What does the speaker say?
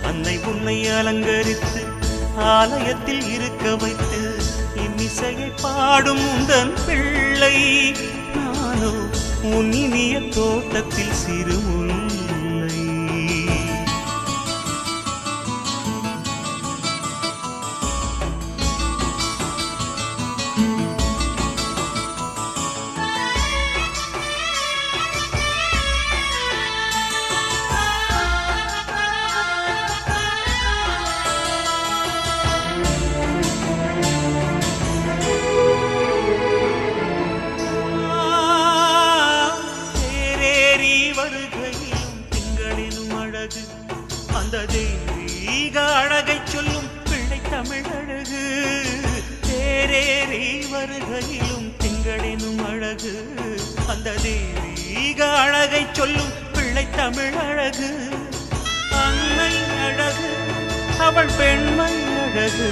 அன்னை உன்னை அலங்கரித்து ஆலயத்தில் இருக்க வைத்து இன்னிசையை பாடும் உந்தன் பிள்ளை நானோ உன் இனிய தோட்டத்தில் சிறுமுல்லை. அந்த தெய்வீக அழகை சொல்லும் பிள்ளை தமிழழகு தேரேறி வருகையிலும் திங்களெனும் அழகு அந்த தெய்வீக அழகை சொல்லும் பிள்ளை தமிழழகு அன்னை அழகு அவள் பெண்மை அழகு